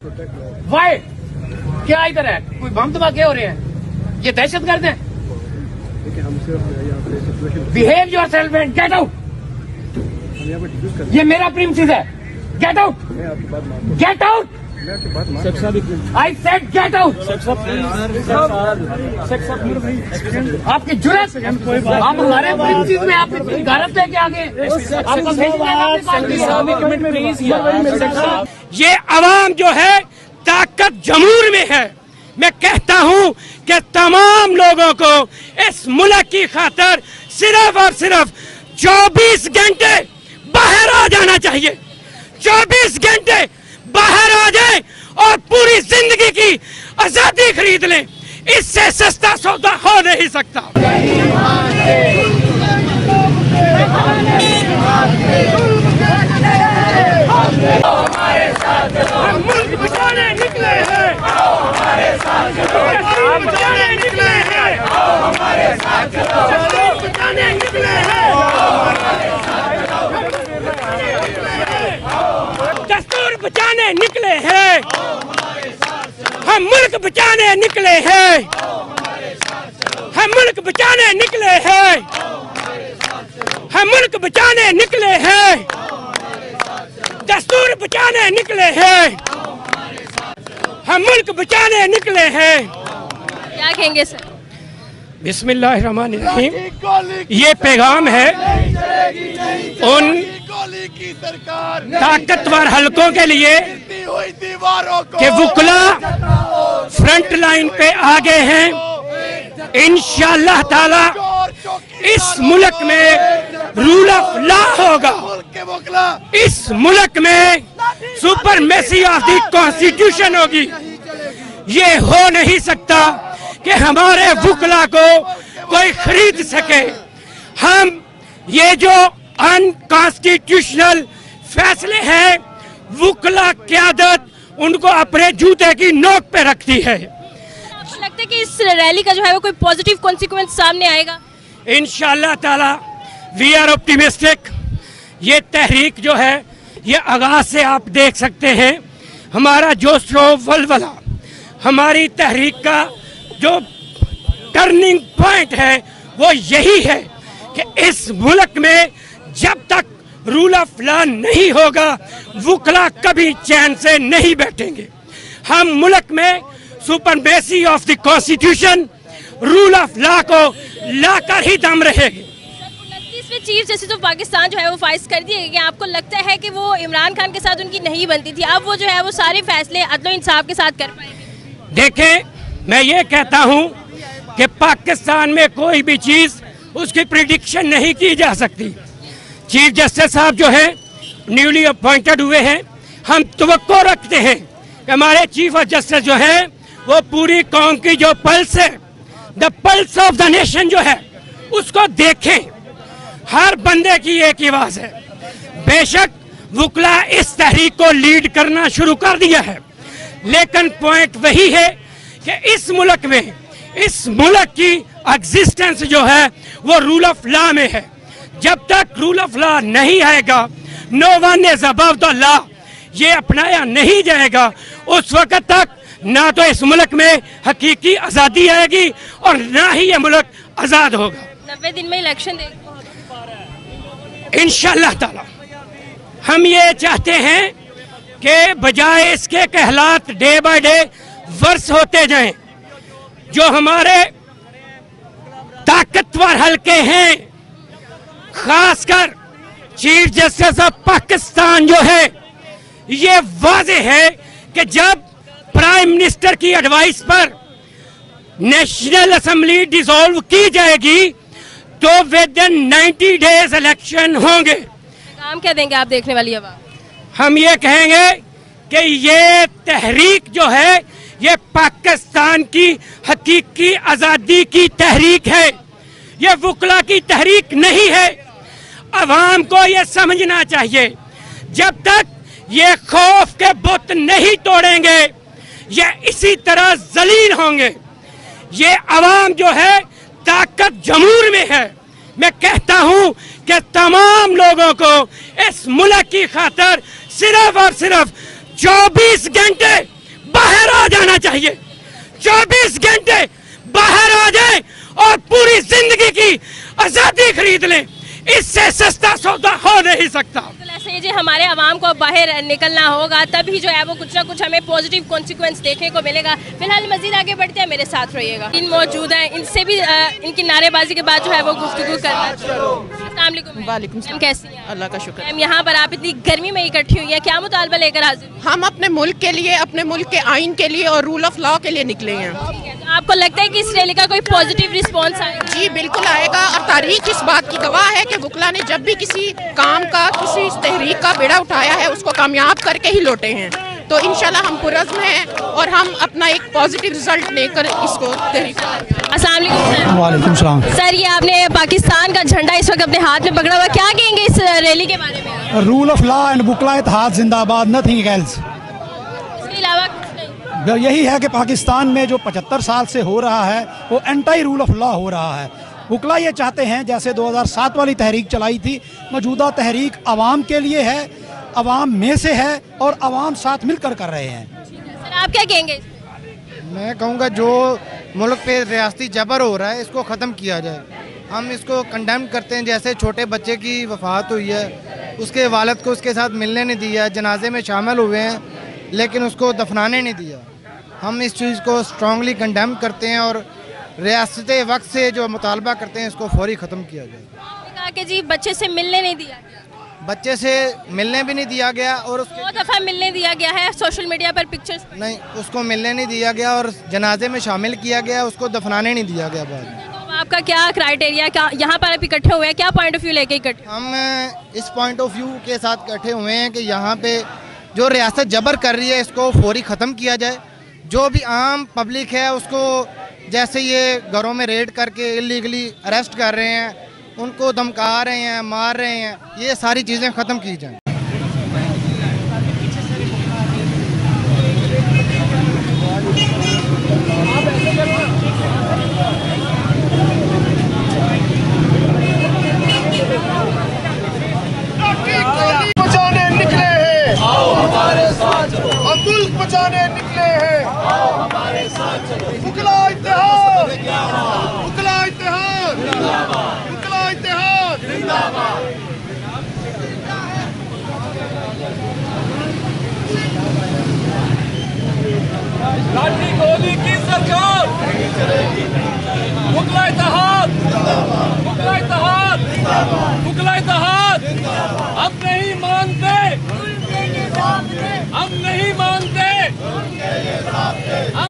Y क्या इधर है? कोई बम धमाके हो रहे हैं? ये दहशतगर्द हैं। Behave your self and get out. ये मेरा प्रिंसिस है। Get out, get out. I said get out. आपकी जुर्रत, आप हमारे प्रिंसिस में आप गारत लेके आगे ये अवाम जो है ताकत जमूर में है। मैं कहता हूं कि तमाम लोगों को इस मुल्क की खातर सिर्फ और सिर्फ 24 घंटे बाहर आ जाना चाहिए। 24 घंटे बाहर आ जाए और पूरी जिंदगी की आजादी खरीद लें। इससे सस्ता सौदा हो नहीं सकता। हम मुल्क बचाने निकले हैं। बचाने निकले हैं। बचाने निकले हैं। दस्तूर बचाने निकले हैं। हम मुल्क बचाने निकले हैं। हम मुल्क बचाने निकले हैं। हम मुल्क बचाने निकले हैं। दस्तूर बचाने निकले हैं। हम मुल्क बचाने निकले हैं। क्या कहेंगे सर? बिस्मिल्लाहिर्रहमानिर्रहीम। ये पैगाम है उन ताकतवर हलकों के लिए कि वुकला फ्रंट लाइन पे आगे हैं। इंशाअल्लाह ताला इस मुल्क में रूल ऑफ लॉ होगा। इस मुल्क में सुपरमेसी ऑफ द कॉन्स्टिट्यूशन होगी। ये हो नहीं सकता कि हमारे वुकला को कोई खरीद सके। हम ये जो अनकॉन्स्टिट्यूशनल फैसले हैं, वुकला क़यादत उनको अपने जूते की नोक पे रखती है। आपको लगता है कि इस रैली का जो है वो कोई पॉजिटिव कॉन्सिक्वेंस सामने आएगा? इंशाअल्लाह ताला वी आर ऑप्टिमिस्टिक। ये तहरीक जो है ये आगाज से आप देख सकते हैं हमारा जोश वलवला, हमारी तहरीक का जो टर्निंग पॉइंट है वो यही है कि इस मुल्क में जब तक रूल ऑफ लॉ नहीं होगा वुकला कभी चैन से नहीं बैठेंगे। हम मुल्क में supremacy of the constitution, rule of law को लाकर ही दम रहेगी। 29वें चीफ जस्टिस ऑफ पाकिस्तान जो है वो फाइज कर दिए गए। आपको लगता है कि वो इमरान खान के साथ उनकी नहीं बनती थी, अब वो जो है वो सारे फैसले अदल और इंसाफ के साथ कर पाएंगे? देखें, मैं ये कहता हूँ कि पाकिस्तान में कोई भी चीज़ उसकी प्रिडिक्शन नहीं की जा सकती। चीफ जस्टिस साहब जो है न्यूली अपॉइंटेड हुए हैं। हम तवक्को रखते हैं कि हमारे चीफ ऑफ जस्टिस जो है वो पूरी कौम की जो पल्स है, the pulse of the nation जो है उसको देखें। हर बंदे की एक ही आवाज है। बेशक वुकला इस तहरीक को लीड करना शुरू कर दिया है, लेकिन पॉइंट वही है कि इस मुल्क में, इस मुल्क की एग्जिस्टेंस जो है वो रूल ऑफ लॉ में है। जब तक रूल ऑफ लॉ नहीं आएगा, no one is above the law, ये अपनाया नहीं जाएगा, उस वक्त तक ना तो इस मुल्क में हकीकी आज़ादी आएगी और ना ही ये मुल्क आज़ाद होगा। 90 दिन में इलेक्शन इंशाअल्लाह ताला हम ये चाहते हैं कि बजाय इसके कि हालात डे बाय डे वर्स होते जाएं, जो हमारे ताकतवर हलके हैं, खासकर चीफ जस्टिस ऑफ पाकिस्तान जो है, ये वाजे है कि जब प्राइम मिनिस्टर की एडवाइस पर नेशनल असेंबली डिसॉल्व की जाएगी तो विद इन 90 डेज इलेक्शन होंगे। काम क्या देंगे आप देखने वाली आवाम? हम ये कहेंगे कि ये तहरीक जो है ये पाकिस्तान की हकीकी आज़ादी की तहरीक है, ये वुकला की तहरीक नहीं है। अवाम को ये समझना चाहिए, जब तक ये खौफ के बुत नहीं तोड़ेंगे ये इसी तरह जलील होंगे। ये अवाम जो है ताकत जमूर में है। मैं कहता हूं कि तमाम लोगों को इस मुल्क की खातर सिर्फ और सिर्फ 24 घंटे जाना चाहिए। 24 घंटे बाहर आ जाए और पूरी जिंदगी की आजादी खरीद लें, इससे सस्ता सौदा हो नहीं सकता। ऐसे जो हमारे आवाम को बाहर निकलना होगा, तभी जो है वो कुछ ना कुछ हमें पॉजिटिव कॉन्सिक्वेंस देखने को मिलेगा। फिलहाल मजीद आगे बढ़ते हैं, मेरे साथ रहिएगा। इन मौजूद हैं, इनसे भी इनकी नारेबाजी के बाद जो है वो गुफ्तगू करना। अस्सलाम वालेकुम, कैसी हैं? अल्लाह का शुक्र। मैम, यहाँ पर आप इतनी गर्मी में इकट्ठी हुई है, क्या मुतालबा लेकर हाजिर हुई? हम अपने मुल्क के लिए, अपने मुल्क के आइन के लिए और रूल ऑफ लॉ के लिए निकले हैं। ठीक है, तो आपको लगता है कि इस रैली का कोई पॉजिटिव रिस्पॉन्स आएगा? जी बिल्कुल आएगा, और तारीख इस बात की गवाह है कि वकला ने जब भी किसी काम का, किसी तहरीक का बेड़ा उठाया है, उसको कामयाब करके ही लौटे हैं। तो इंशाल्लाह हम पुरज़्म हैं और हम अपना एक पॉजिटिव रिजल्ट लेकर इसको तहरीक। अस्सलाम वालेकुम सलाम। सर, ये आपने पाकिस्तान का झंडा इस वक्त अपने हाथ में पकड़ा हुआ, क्या कहेंगे इस रैली के बारे में? रूल ऑफ लॉ एंड वकला इत्तेहाद जिंदाबाद, नथिंग एल्स। इसके अलावा कुछ नहीं? यही है कि पाकिस्तान में जो 75 साल से हो रहा है वो एंटी रूल ऑफ लॉ हो रहा है। वकला ये चाहते हैं, जैसे 2007 वाली तहरीक चलाई थी, मौजूदा तहरीक आवाम के लिए है, आवाम में से है और आवाम साथ मिलकर कर रहे हैं। सर, आप क्या कहेंगे? मैं कहूँगा जो मुल्क पे रियासती जबर हो रहा है इसको ख़त्म किया जाए। हम इसको कंडेम करते हैं। जैसे छोटे बच्चे की वफ़ात हुई है, उसके वालिद को उसके साथ मिलने नहीं दिया, जनाजे में शामिल हुए हैं लेकिन उसको दफनाने नहीं दिया। हम इस चीज़ को स्ट्रांगली कंडेम करते हैं और रियासत वक्त से जो मुतालबा करते हैं इसको फौरी ख़त्म किया जाए। कहा कि जी बच्चे से मिलने नहीं दिया गया, बच्चे से मिलने भी नहीं दिया गया और उसके 2 दफ़ा मिलने दिया गया है, सोशल मीडिया पर पिक्चर्स। नहीं, उसको मिलने नहीं दिया गया और जनाजे में शामिल किया गया, उसको दफनाने नहीं दिया गया। बाद में तो आपका क्या क्राइटेरिया, क्या यहाँ पर आप इकट्ठे हुए हैं, क्या पॉइंट ऑफ व्यू लेके इकट्ठे? हम इस पॉइंट ऑफ व्यू के साथ इकट्ठे हुए हैं कि यहाँ पे जो रियासत जबर कर रही है इसको फौरी ख़त्म किया जाए। जो भी आम पब्लिक है उसको, जैसे ये घरों में रेड करके इलीगली अरेस्ट कर रहे हैं, उनको धमका रहे हैं, मार रहे हैं, ये सारी चीज़ें ख़त्म की जाएं। बचाने निकले हैं, आओ हमारे साथ चलो। हम मुल्क बचाने निकले हैं, आओ हमारे साथ चलो। वकला इत्तेहाद जिंदाबाद, वकला इत्तेहाद जिंदाबाद, वकला इत्तेहाद जिंदाबाद। लाठी गोली की सरकार नहीं चलेगी।